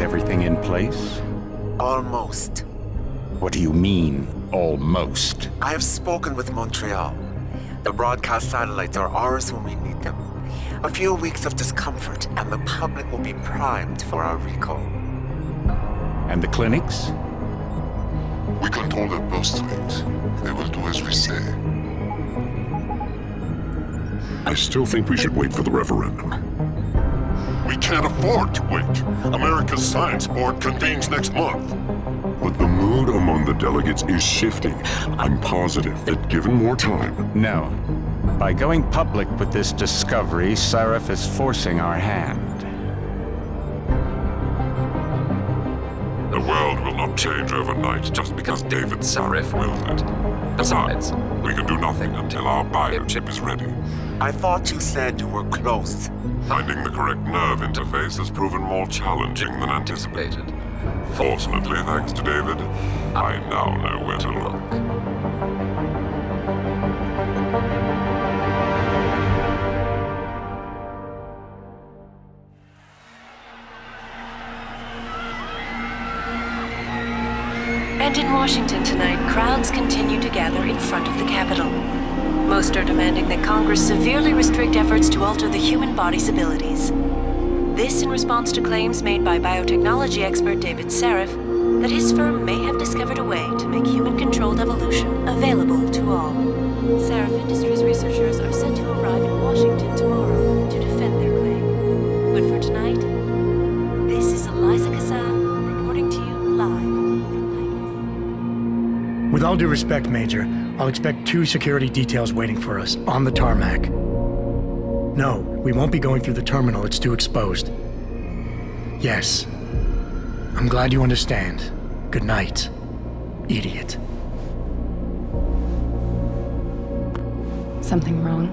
everything in place? Almost. What do you mean, almost? I have spoken with Montreal. The broadcast satellites are ours when we need them. A few weeks of discomfort, and the public will be primed for our recall. And the clinics? We control their birth rate. They will do as we say. I still think we should wait for the referendum. We can't afford to wait. America's Science Board convenes next month. But the mood among the delegates is shifting. I'm positive that given more time... No. By going public with this discovery, Sarif is forcing our hand. The world will not change overnight just because David Sarif wills it. Besides, we can do nothing until our biochip is ready. I thought you said you were close. Finding the correct nerve interface has proven more challenging than anticipated. Fortunately, thanks to David, I now know where to look. And in Washington tonight, crowds continue to gather in front of the Capitol. Most are demanding that Congress severely restrict efforts to alter the human body's abilities. This in response to claims made by biotechnology expert David Sarif that his firm may have discovered a way to make human-controlled evolution available to all. Sarif Industries researchers are set to arrive in Washington tomorrow to defend their claim. But for tonight, this is Eliza Kassan reporting to you live. With all due respect, Major, I'll expect 2 security details waiting for us on the tarmac. No, we won't be going through the terminal. It's too exposed. Yes. I'm glad you understand. Good night, idiot. Something wrong?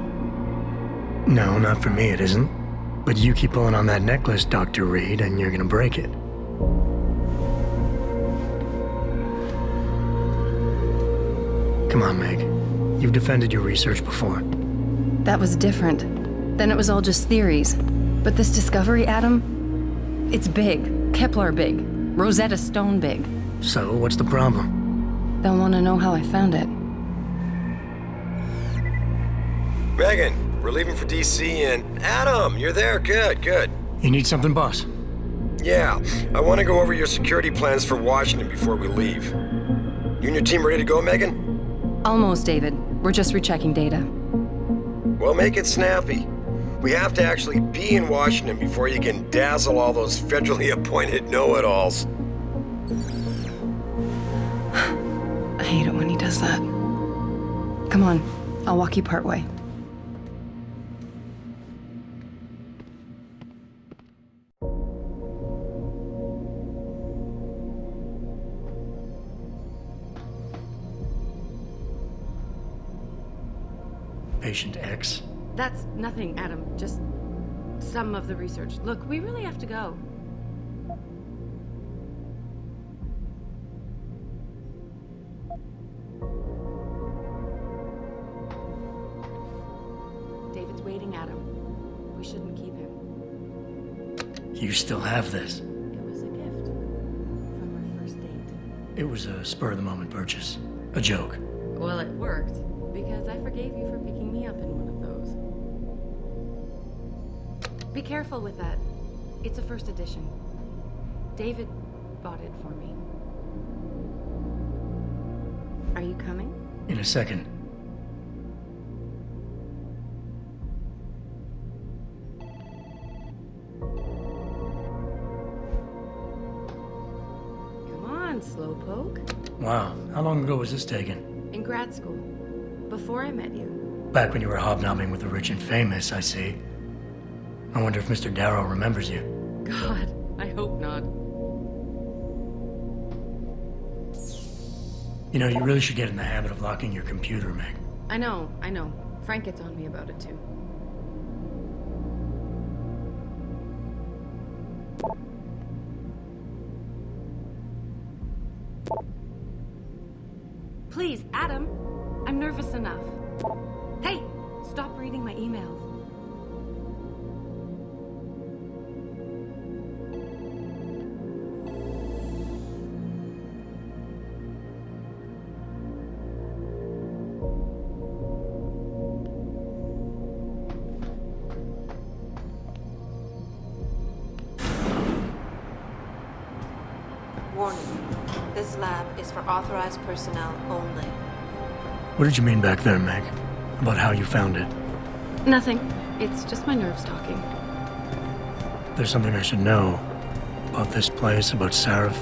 No, not for me it isn't. But you keep pulling on that necklace, Dr. Reed, and you're gonna break it. Come on, Meg. You've defended your research before. That was different. Then it was all just theories. But this discovery, Adam, it's big. Kepler big. Rosetta Stone big. So, what's the problem? They'll want to know how I found it. Megan, we're leaving for DC and... Adam, you're there. Good, good. You need something, boss? Yeah, I want to go over your security plans for Washington before we leave. You and your team ready to go, Megan? Almost, David. We're just rechecking data. Well, make it snappy. We have to actually be in Washington before you can dazzle all those federally appointed know-it-alls. I hate it when he does that. Come on, I'll walk you part way. Patient X. That's nothing, Adam. Just some of the research. Look, we really have to go. David's waiting, Adam. We shouldn't keep him. You still have this. It was a gift from our first date. It was a spur-of-the-moment purchase. A joke. Well, it worked, because I forgave you for picking me up in one of those. Be careful with that. It's a first edition. David bought it for me. Are you coming? In a second. Come on, slowpoke. Wow, how long ago was this taken? In grad school. Before I met you. Back when you were hobnobbing with the rich and famous, I see. I wonder if Mr. Darrow remembers you. God, I hope not. You know, you really should get in the habit of locking your computer, Meg. I know. Frank gets on me about it too. Please, Adam. I'm nervous enough. Hey, stop reading my emails. Warning. This lab is for authorized personnel only. What did you mean back there, Meg? About how you found it? Nothing. It's just my nerves talking. There's something I should know. About this place, about Sarif.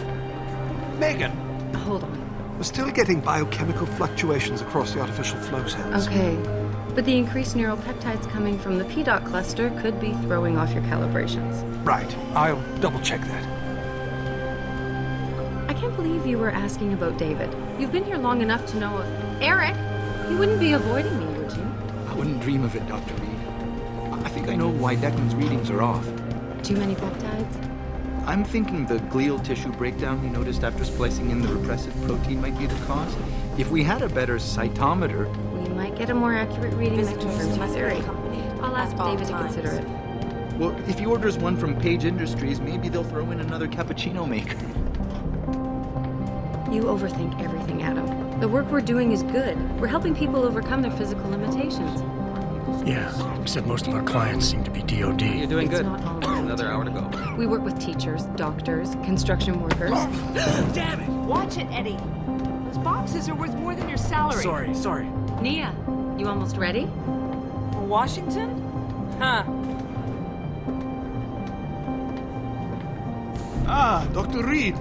Megan! Hold on. We're still getting biochemical fluctuations across the artificial flow cells. Okay. But the increased neural peptides coming from the PDOT cluster could be throwing off your calibrations. Right. I'll double-check that. I can't believe you were asking about David. You've been here long enough to know of Eric. You wouldn't be avoiding me, would you? I wouldn't dream of it, Dr. Reed. I think I know why Declan's readings are off. Too many peptides? I'm thinking the glial tissue breakdown we noticed after splicing in the repressive protein might be the cause. If we had a better cytometer... We might get a more accurate reading that confirms your theory. I'll ask David to consider it. Well, if he orders one from Page Industries, maybe they'll throw in another cappuccino maker. You overthink everything, Adam. The work we're doing is good. We're helping people overcome their physical limitations. Yeah, except most of our clients seem to be DOD. You're doing It's good. not always. Another hour to go. We work with teachers, doctors, construction workers. Damn it! Watch it, Eddie. Those boxes are worth more than your salary. Sorry. Nia, you almost ready? For Washington? Huh. Ah, Dr. Reed.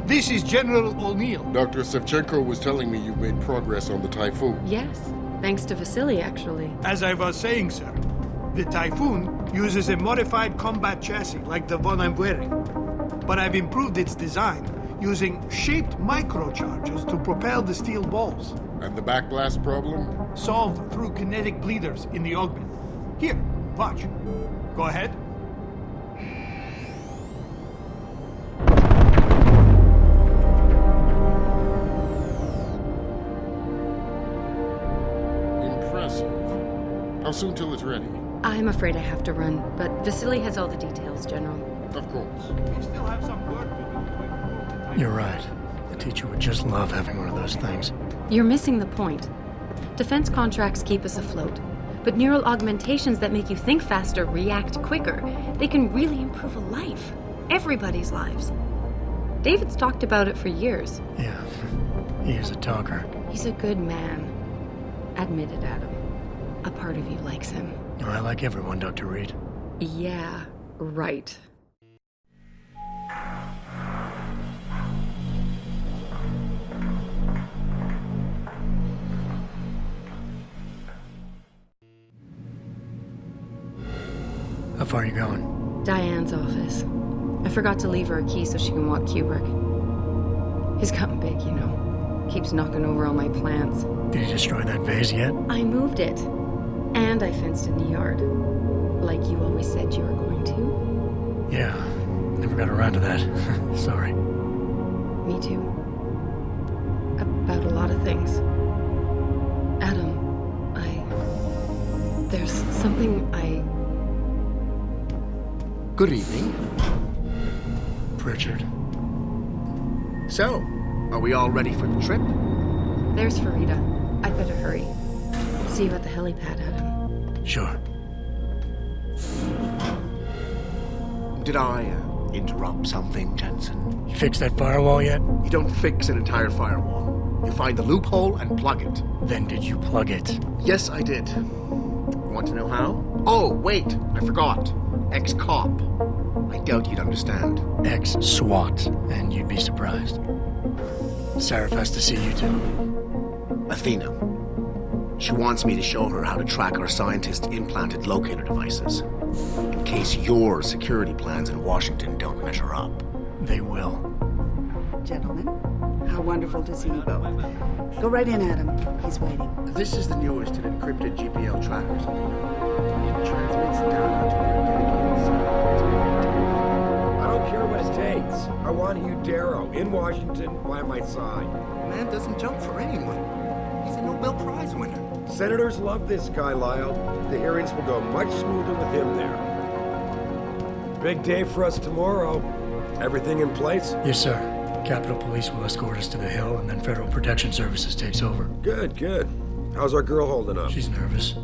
This is General O'Neill. Dr. Sevchenko was telling me you've made progress on the Typhoon. Yes, thanks to Vasily, actually. As I was saying, sir, the Typhoon uses a modified combat chassis like the one I'm wearing. But I've improved its design using shaped microcharges to propel the steel balls. And the backblast problem? Solved through kinetic bleeders in the augment. Here, watch. Go ahead. Impressive. How soon till it's ready? I'm afraid I have to run, but Vasily has all the details, General. Of course. We still have some work to do to improve the Typhoon. You're right. The teacher would just love having one of those things. You're missing the point. Defense contracts keep us afloat, but neural augmentations that make you think faster, react quicker, they can really improve a life. Everybody's lives. David's talked about it for years. Yeah, he is a talker. He's a good man. Admit it, Adam. A part of you likes him. I like everyone, Dr. Reed. Yeah, right. How far are you going? Diane's office. I forgot to leave her a key so she can walk Kubrick. He's gotten big, you know. Keeps knocking over all my plants. Did you destroy that vase yet? I moved it. And I fenced in the yard. Like you always said you were going to. Yeah, never got around to that. Sorry. Me too. About a lot of things. Adam, there's something Good evening. Pritchard. So, are we all ready for the trip? There's Farida. I'd better hurry. See you at the helipad, Adam. Sure. Did I interrupt something, Jensen? You fixed that firewall yet? You don't fix an entire firewall. You find the loophole and plug it. Then did you plug it? Yes, I did. Want to know how? Oh, wait, I forgot. Ex-cop. I doubt you'd understand. Ex-SWAT, and you'd be surprised. Sarif has to see you too. Athena. She wants me to show her how to track our scientist-implanted locator devices. In case your security plans in Washington don't measure up. They will. Gentlemen, how wonderful to see you both. Go right in, Adam. He's waiting. This is the newest in encrypted GPL trackers. It transmits data to our dedicated server. I don't care what it takes. I want you, Darrow, in Washington, by my side. The man doesn't jump for anyone. He's a Nobel Prize winner. Senators love this guy, Lyle. The hearings will go much smoother with him there. Big day for us tomorrow. Everything in place? Yes, sir. Capitol Police will escort us to the Hill, and then Federal Protection Services takes over. Good, good. How's our girl holding up? She's nervous.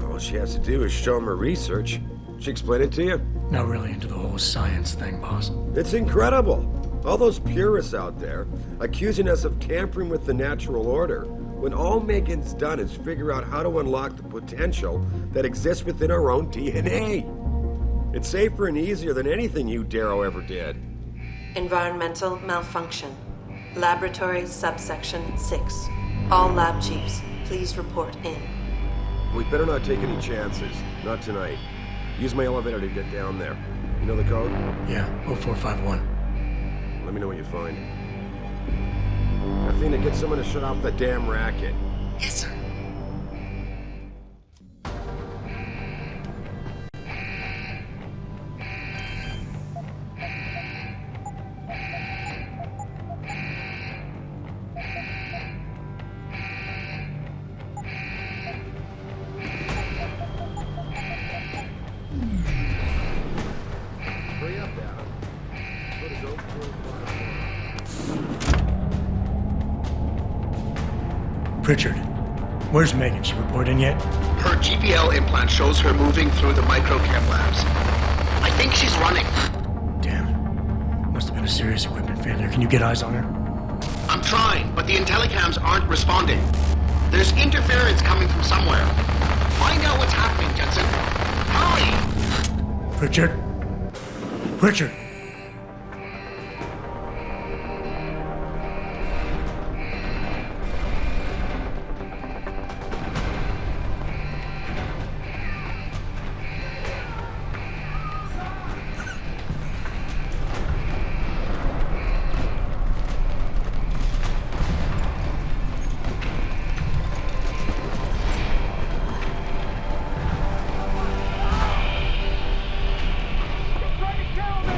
All she has to do is show him her research. She explain it to you? Not really into the whole science thing, boss. It's incredible. All those purists out there accusing us of tampering with the natural order, when all Megan's done is figure out how to unlock the potential that exists within our own DNA. It's safer and easier than anything you, Darrow, ever did. Environmental malfunction. Laboratory subsection 6. All lab chiefs, please report in. We better not take any chances. Not tonight. Use my elevator to get down there. You know the code? Yeah, 0451. Let me know what you find. Athena, get someone to shut off the damn racket. Yes, sir. Hurry up, Adam. Go to 0451. Pritchard, where's Megan? She report in yet? Her GPL implant shows her moving through the microchem labs. I think she's running. Damn. Must have been a serious equipment failure. Can you get eyes on her? I'm trying, but the intellicams aren't responding. There's interference coming from somewhere. Find out what's happening, Jensen. Hurry! Pritchard? Pritchard! Try to kill me!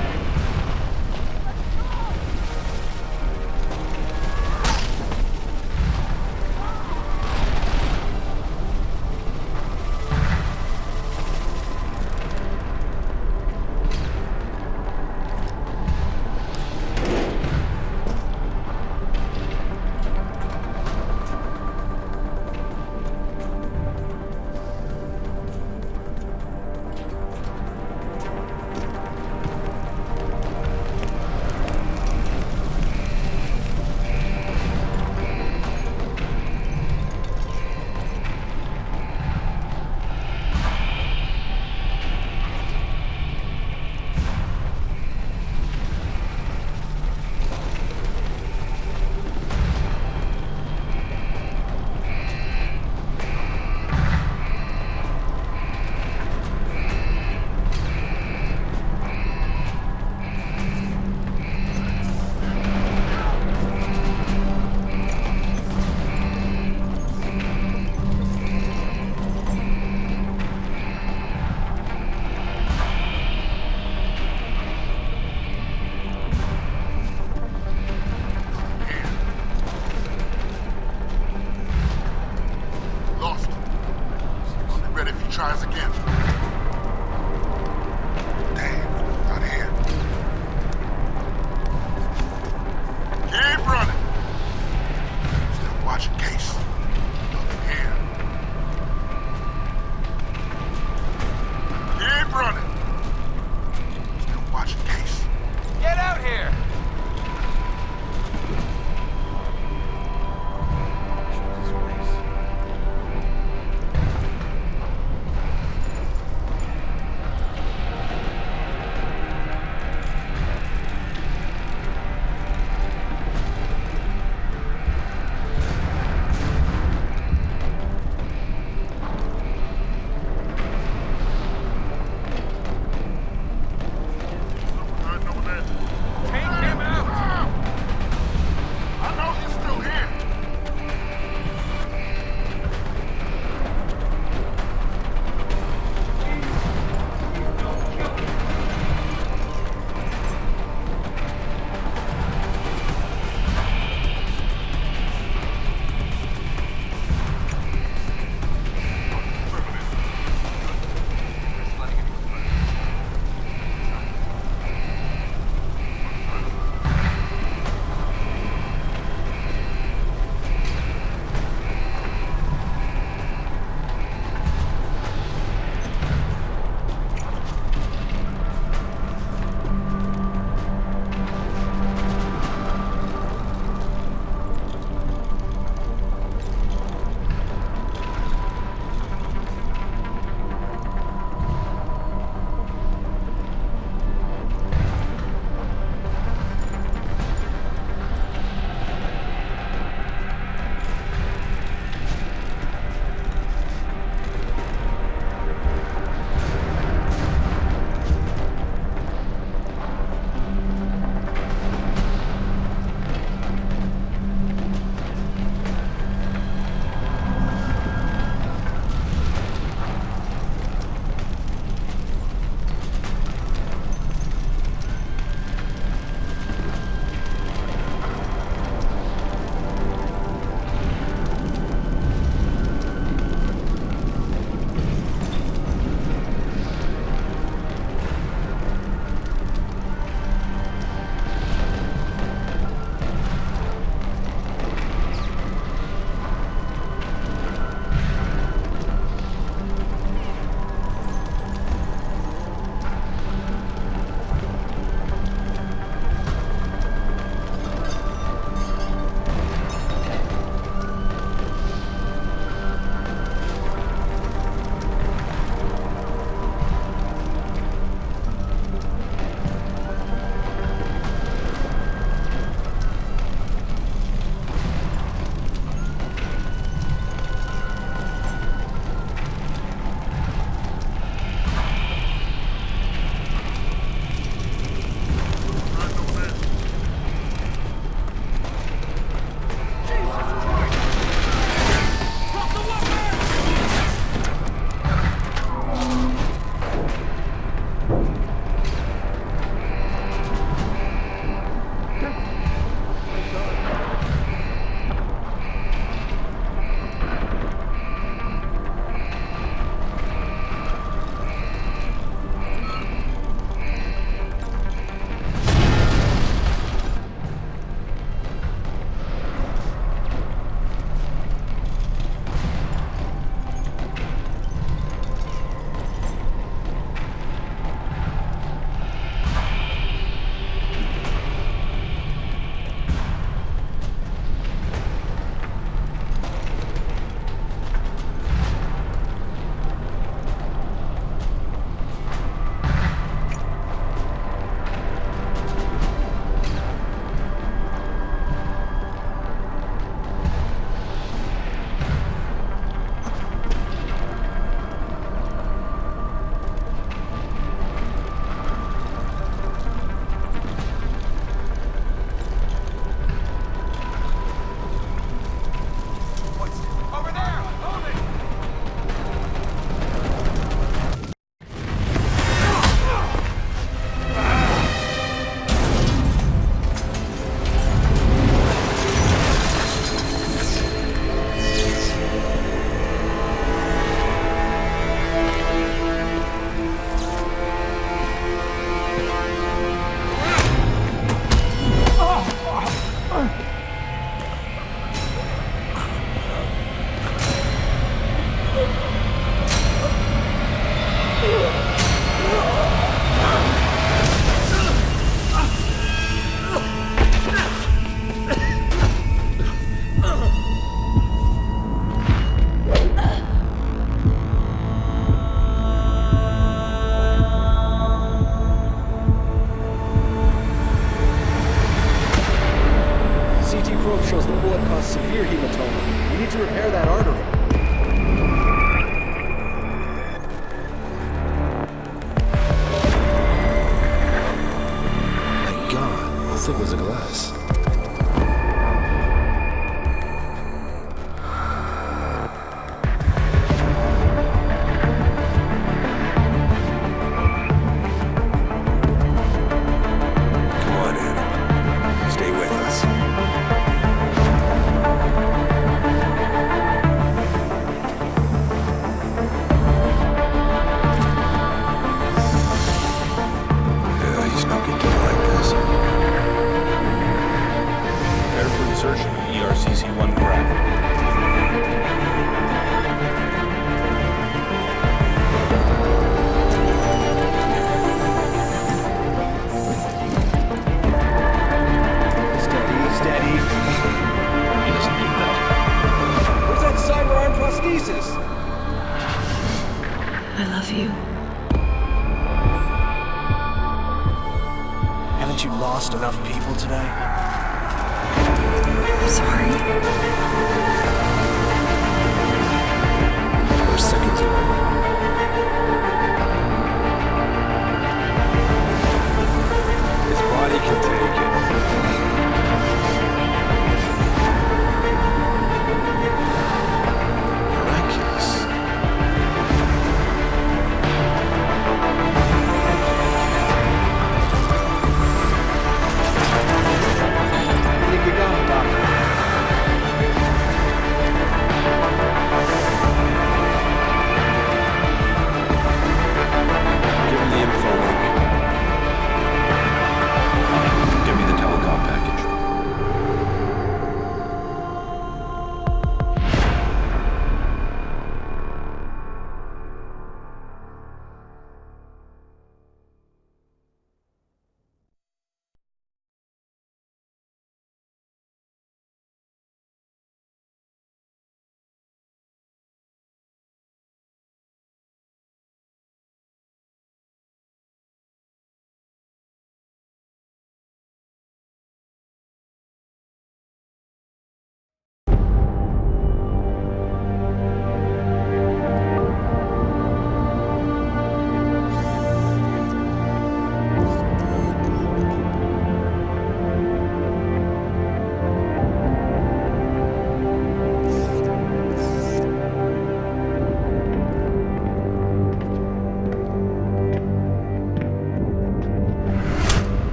thing was a glass.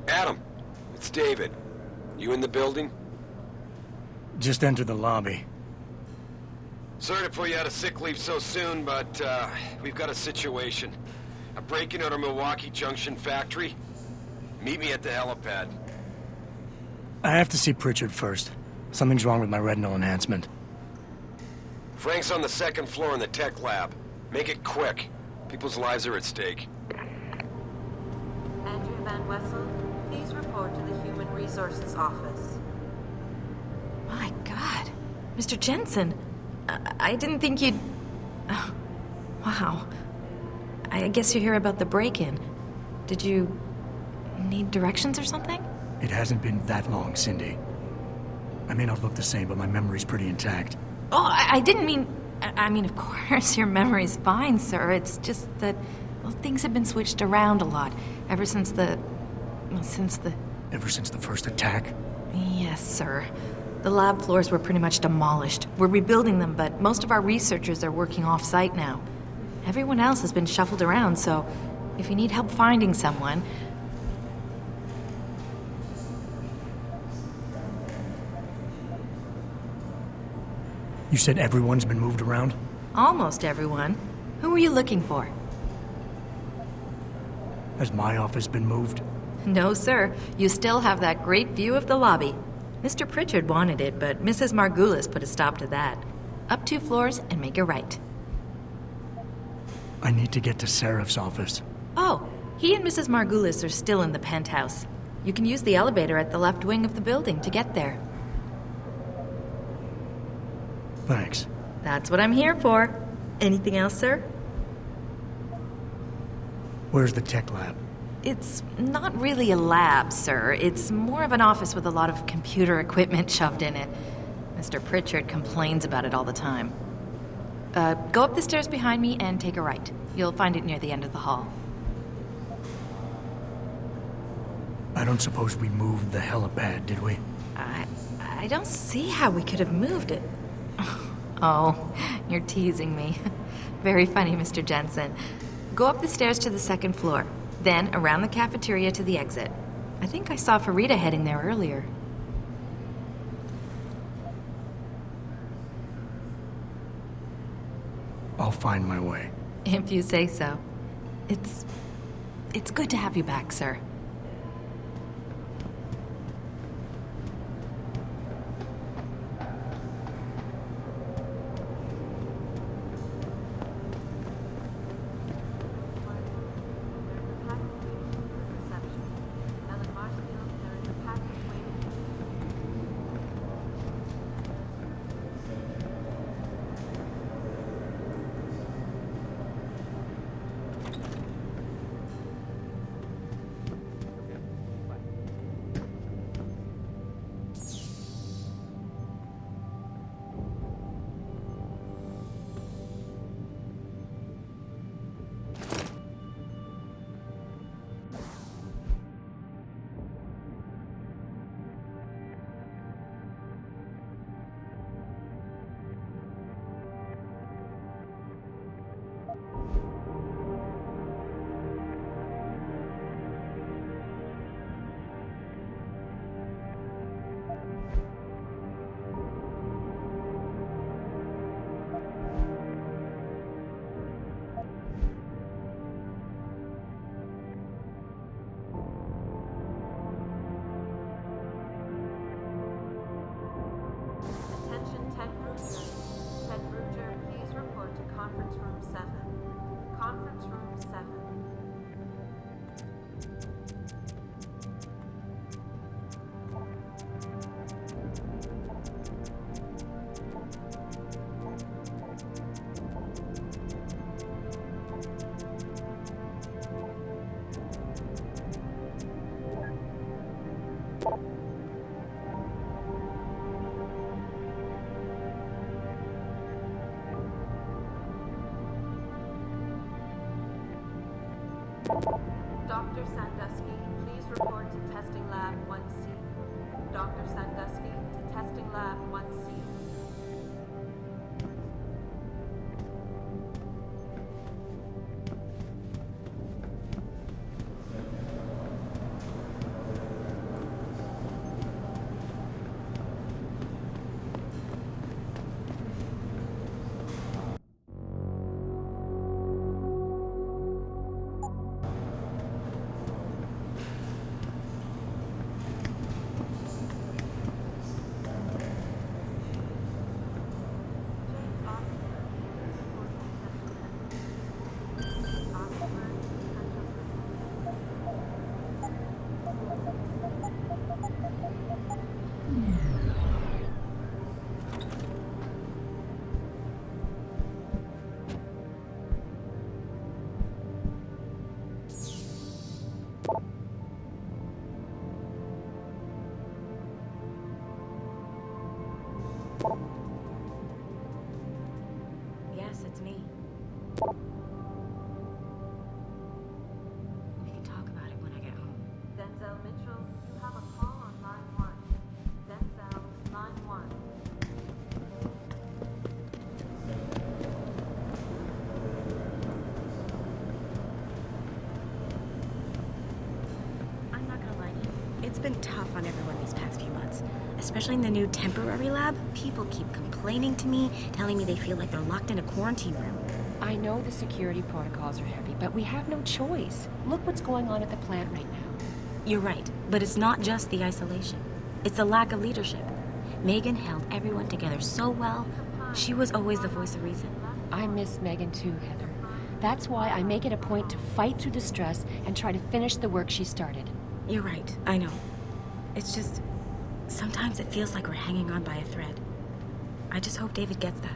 Adam, it's David. You in the building? Just entered the lobby. Sorry to pull you out of sick leave so soon, but we've got a situation. A break-in at our Milwaukee Junction factory. Meet me at the helipad. I have to see Pritchard first. Something's wrong with my retinal enhancement. Frank's on the second floor in the tech lab. Make it quick. People's lives are at stake. Andrew Van Wessel, please report to the Human Resources Office. My God. Mr. Jensen, I didn't think you'd... Oh, wow. I guess you hear about the break-in. Did you need directions or something? It hasn't been that long, Cindy. I may not look the same, but my memory's pretty intact. Oh, I didn't mean... I mean, of course, your memory's fine, sir. It's just that, well, things have been switched around a lot ever since the... Ever since the first attack? Yes, sir. The lab floors were pretty much demolished. We're rebuilding them, but most of our researchers are working off-site now. Everyone else has been shuffled around, so if you need help finding someone... You said everyone's been moved around? Almost everyone. Who were you looking for? Has my office been moved? No, sir. You still have that great view of the lobby. Mr. Pritchard wanted it, but Mrs. Margulis put a stop to that. Up 2 floors and make a right. I need to get to Serif's office. Oh, he and Mrs. Margulis are still in the penthouse. You can use the elevator at the left wing of the building to get there. Thanks. That's what I'm here for. Anything else, sir? Where's the tech lab? It's not really a lab, sir. It's more of an office with a lot of computer equipment shoved in it. Mr. Pritchard complains about it all the time. Go up the stairs behind me and take a right. You'll find it near the end of the hall. I don't suppose we moved the helipad, did we? I don't see how we could have moved it. Oh, you're teasing me. Very funny, Mr. Jensen. Go up the stairs to the second floor, then around the cafeteria to the exit. I think I saw Farida heading there earlier. I'll find my way. If you say so. It's good to have you back, sir. Dr. Sandusky, please report to Testing Lab 1C. Dr. Sandusky to Testing Lab 1C. Yes, it's me. We can talk about it when I get home. Denzel Mitchell, you have a call on line 1. Denzel, line 1. I'm not gonna lie to you. It's been tough on everyone these past few months. Especially in the new temporary lab. People keep complaining to me, telling me they feel like they're locked in a quarantine room. I know the security protocols are heavy, but we have no choice. Look what's going on at the plant right now. You're right, but it's not just the isolation. It's the lack of leadership. Megan held everyone together so well. She was always the voice of reason. I miss Megan too, Heather. That's why I make it a point to fight through the stress and try to finish the work she started. You're right, I know. It's just, sometimes it feels like we're hanging on by a thread. I just hope David gets that.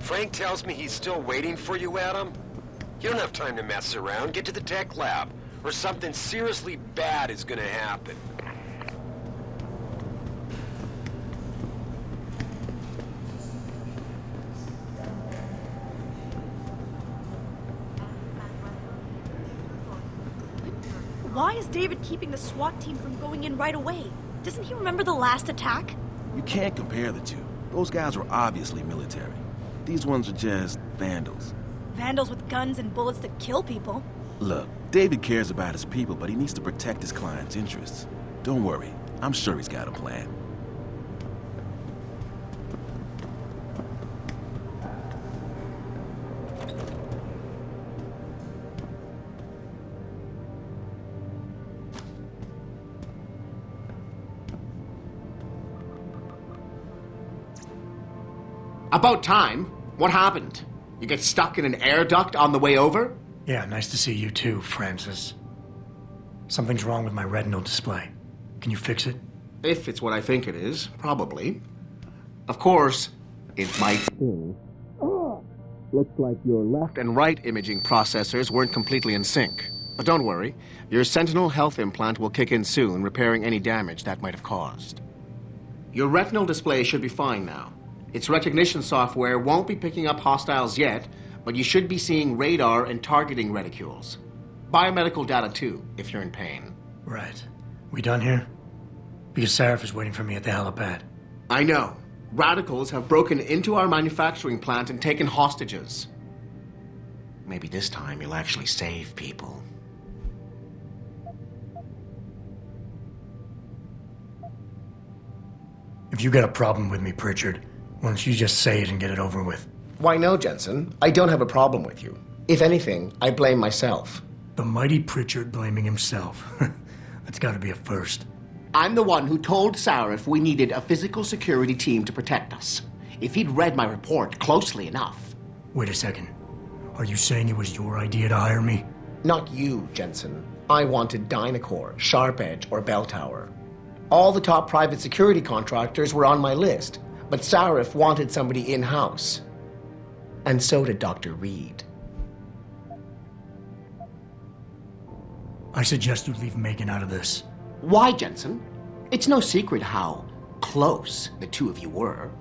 Frank tells me he's still waiting for you, Adam. You don't have time to mess around. Get to the tech lab, or something seriously bad is gonna happen. Why is David keeping the SWAT team from going in right away? Doesn't he remember the last attack? You can't compare the two. Those guys were obviously military. These ones are just vandals. Vandals with guns and bullets that kill people. Look, David cares about his people, but he needs to protect his client's interests. Don't worry, I'm sure he's got a plan. About time. What happened? You get stuck in an air duct on the way over? Yeah, nice to see you too, Francis. Something's wrong with my retinal display. Can you fix it? If it's what I think it is, probably. Of course, it might sting. Looks like your left and right imaging processors weren't completely in sync. But don't worry, your Sentinel health implant will kick in soon, repairing any damage that might have caused. Your retinal display should be fine now. Its recognition software won't be picking up hostiles yet, but you should be seeing radar and targeting reticules. Biomedical data too, if you're in pain. Right. We done here? Because Sarif is waiting for me at the helipad. I know. Radicals have broken into our manufacturing plant and taken hostages. Maybe this time you'll actually save people. If you got a problem with me, Pritchard, why don't you just say it and get it over with? Why no, Jensen? I don't have a problem with you. If anything, I blame myself. The mighty Pritchard blaming himself. That's gotta be a first. I'm the one who told Sarif we needed a physical security team to protect us. If he'd read my report closely enough. Wait a second. Are you saying it was your idea to hire me? Not you, Jensen. I wanted Dynacore, Sharp Edge, or Bell Tower. All the top private security contractors were on my list, but Sarif wanted somebody in-house. And so did Dr. Reed. I suggest you leave Megan out of this. Why, Jensen? It's no secret how close the two of you were.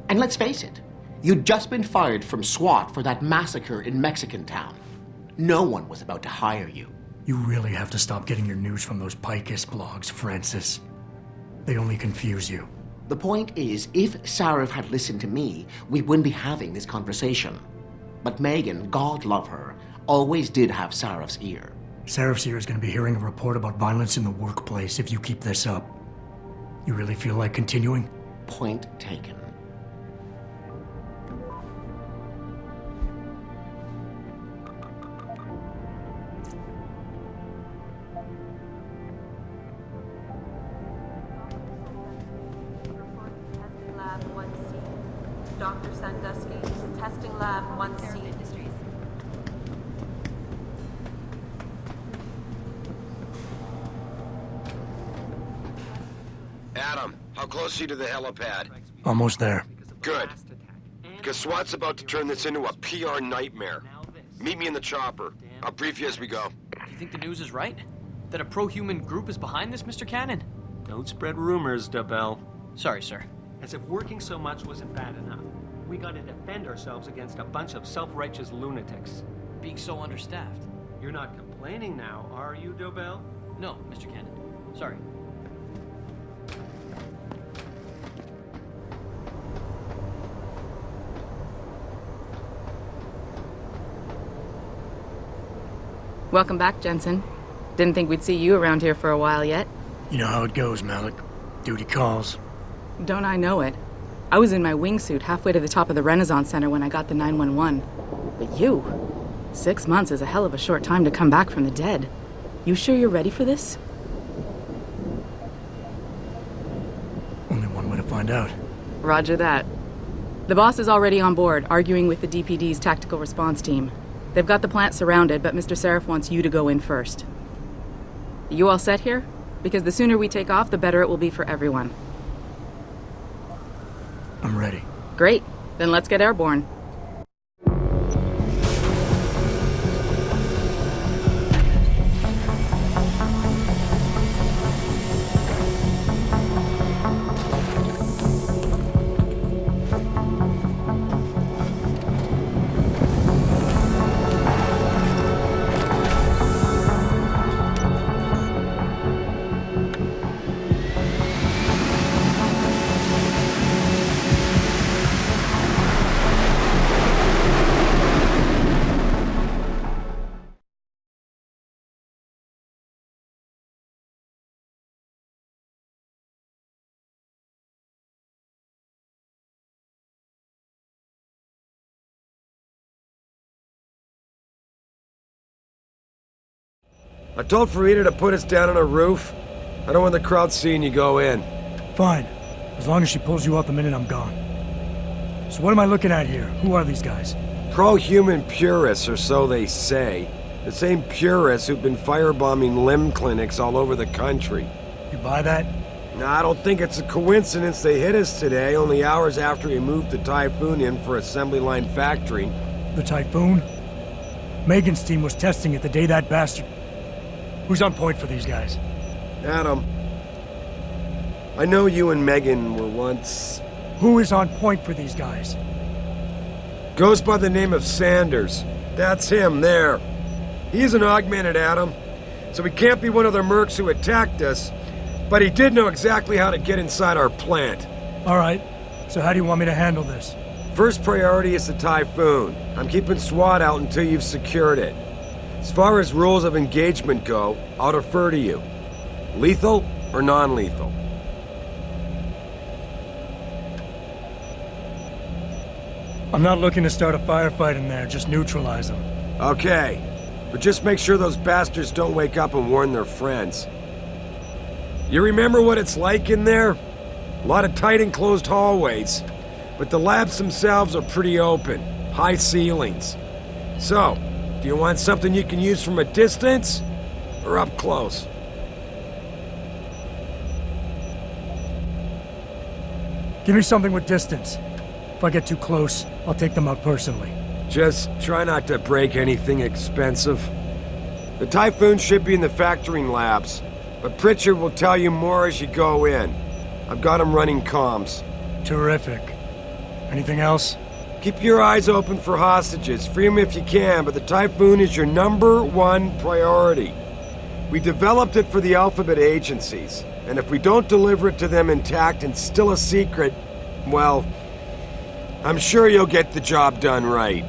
And let's face it, you'd just been fired from SWAT for that massacre in Mexican town. No one was about to hire you. You really have to stop getting your news from those Picus blogs, Francis. They only confuse you. The point is, if Sarif had listened to me, we wouldn't be having this conversation. But Megan, God love her, always did have Sarif's ear. Sarif's ear is going to be hearing a report about violence in the workplace if you keep this up. You really feel like continuing? Point taken. Lab 1C. Dr. Sandusky to testing lab 1C. Adam, how close are you to the helipad? Almost there. Good. Because SWAT's about to turn this into a PR nightmare. Meet me in the chopper. I'll brief you as we go. Do you think the news is right? That a pro-human group is behind this, Mr. Cannon? Don't spread rumors, DeBell. Sorry, sir. As if working so much wasn't bad enough. We gotta defend ourselves against a bunch of self-righteous lunatics. Being so understaffed. You're not complaining now, are you, DeBell? No, Mr. Cannon. Sorry. Welcome back, Jensen. Didn't think we'd see you around here for a while yet. You know how it goes, Malik. Duty calls. Don't I know it? I was in my wingsuit halfway to the top of the Renaissance Center when I got the 911. But you? 6 months is a hell of a short time to come back from the dead. You sure you're ready for this? Only one way to find find out. Roger that. The boss is already on board, arguing with the DPD's tactical response team. They've got the plant surrounded, but Mr. Seraph wants you to go in first. You all set here? Because the sooner we take off, the better it will be for everyone. I'm ready. Great. Then let's get airborne. I told Farida to put us down on a roof. I don't want the crowd seeing you go in. Fine. As long as she pulls you out the minute I'm gone. So what am I looking at here? Who are these guys? Pro-human purists, or so they say. The same purists who've been firebombing limb clinics all over the country. You buy that? Nah, I don't think it's a coincidence they hit us today, only hours after we moved the Typhoon in for assembly line factory. The Typhoon? Megan's team was testing it the day that bastard... Who's on point for these guys? Adam. I know you and Megan were once... Who is on point for these guys? Goes by the name of Sanders. That's him, there. He's an augmented, Adam. So he can't be one of the mercs who attacked us, but he did know exactly how to get inside our plant. All right. So how do you want me to handle this? First priority is the Typhoon. I'm keeping SWAT out until you've secured it. As far as rules of engagement go, I'll defer to you. Lethal or non-lethal? I'm not looking to start a firefight in there, just neutralize them. Okay. But just make sure those bastards don't wake up and warn their friends. You remember what it's like in there? A lot of tight enclosed hallways. But the labs themselves are pretty open. High ceilings. So, do you want something you can use from a distance? Or up close? Give me something with distance. If I get too close, I'll take them out personally. Just try not to break anything expensive. The Typhoon should be in the factoring labs, but Pritchard will tell you more as you go in. I've got him running comms. Terrific. Anything else? Keep your eyes open for hostages. Free them if you can, but the Typhoon is your #1 priority. We developed it for the Alphabet agencies, and if we don't deliver it to them intact and still a secret, well, I'm sure you'll get the job done right.